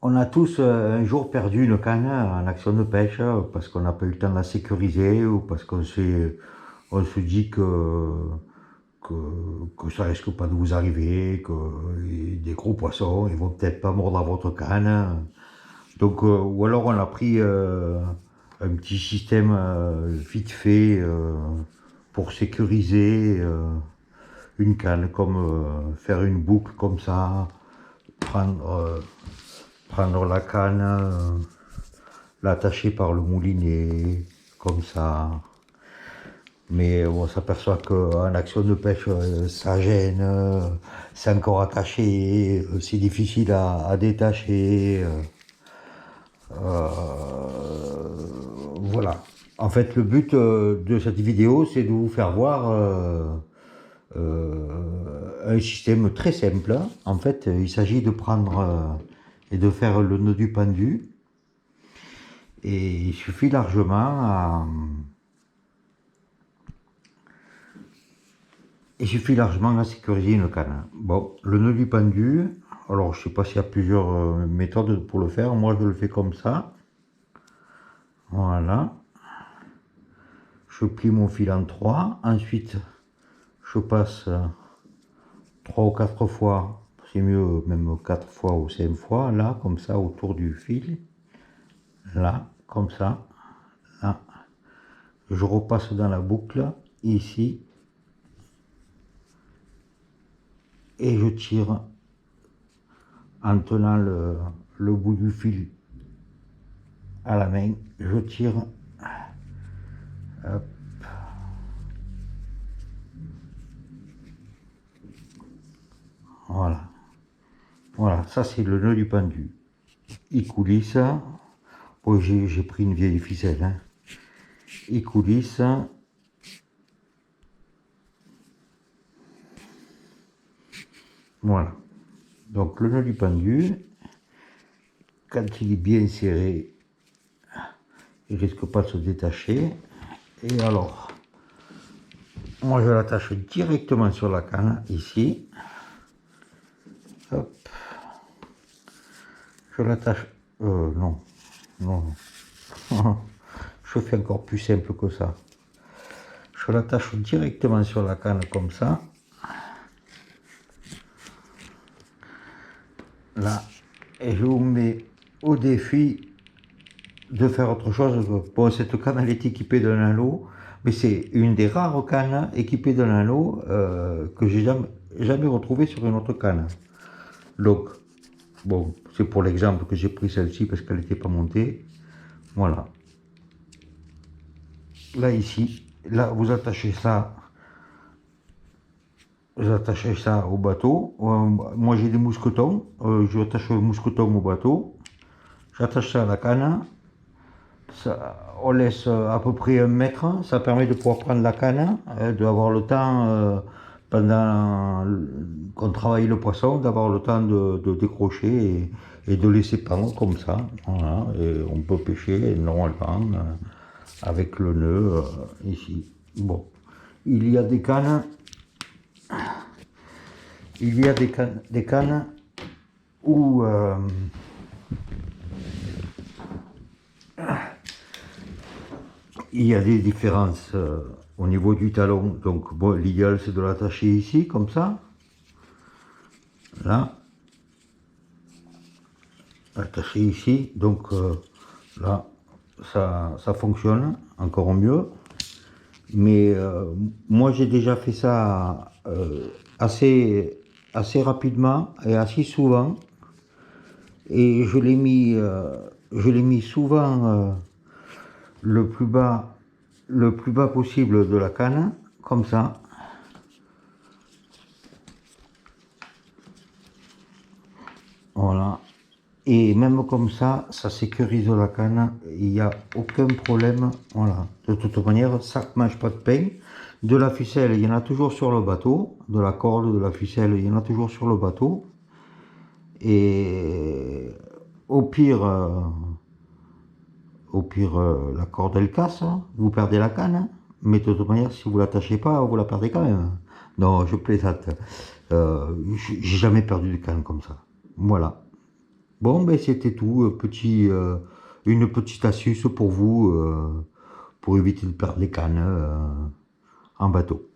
On a tous un jour perdu une canne en action de pêche parce qu'on n'a pas eu le temps de la sécuriser ou parce on se dit que, que ça risque pas de vous arriver, que des gros poissons ils vont peut-être pas mordre à votre canne. Donc, ou alors on a pris un petit système vite fait pour sécuriser une canne, comme faire une boucle comme ça, prendre, prendre la canne, l'attacher par le moulinet, comme ça. Mais on s'aperçoit qu'en action de pêche, ça gêne, c'est encore attaché, c'est difficile à détacher. Voilà. En fait, le but de cette vidéo, c'est de vous faire voir un système très simple. En fait, il s'agit de prendre et de faire le nœud du pendu. Et il suffit largement à sécuriser une canne. Bon, le nœud du pendu, alors je sais pas s'il y a plusieurs méthodes pour le faire. Moi, je le fais comme ça. Voilà. Je plie mon fil en 3. Ensuite, je passe 3 ou 4 fois, c'est mieux même 4 fois ou 5 fois, là, comme ça, autour du fil. Là, comme ça. Là. Je repasse dans la boucle, ici. Et je tire en tenant le bout du fil à la main. Je tire. Hop. Voilà. Voilà, ça c'est le nœud du pendu. Il coulisse. Oh, j'ai pris une vieille ficelle. Hein. Il coulisse. Voilà. Donc le nœud du pendu, quand il est bien serré, il risque pas de se détacher. Et alors, moi je l'attache directement sur la canne, ici. Hop. Je l'attache... non. Non. Je fais encore plus simple que ça. Je l'attache directement sur la canne comme ça. Là. Et je vous mets au défi de faire autre chose. Bon, cette canne elle est équipée d'un anneau, mais c'est une des rares cannes équipées d'un anneau que j'ai jamais retrouvé sur une autre canne. Donc, bon, c'est pour l'exemple que j'ai pris celle-ci parce qu'elle n'était pas montée. Voilà. Là, ici, là, vous attachez ça au bateau. Moi, j'ai des mousquetons. Je attache le mousqueton au bateau. J'attache ça à la canne. Ça, on laisse à peu près 1 mètre. Ça permet de pouvoir prendre la canne, d'avoir le temps, pendant qu'on travaille le poisson, d'avoir le temps de décrocher et de laisser pendre comme ça. Voilà. Et on peut pêcher normalement avec le nœud ici. Bon, il y a des cannes. Il y a des cannes où il y a des différences au niveau du talon. Donc bon, l'idéal c'est de l'attacher ici, comme ça. Là. Attaché ici. Donc là, ça fonctionne encore mieux. Mais moi j'ai déjà fait ça assez rapidement et assez souvent. Et je l'ai mis souvent le plus bas possible de la canne, comme ça. Voilà. Et même comme ça sécurise la canne, il n'y a aucun problème. Voilà. De toute manière, ça ne mange pas de pain. De la ficelle, il y en a toujours sur le bateau. De la corde, de la ficelle, il y en a toujours sur le bateau. Et au pire, la corde elle casse, vous perdez la canne. Mais de toute manière, si vous ne l'attachez pas, vous la perdez quand même. Non, je plaisante. J'ai jamais perdu de canne comme ça. Voilà. Bon, ben c'était tout, une petite astuce pour vous, pour éviter de perdre les cannes en bateau.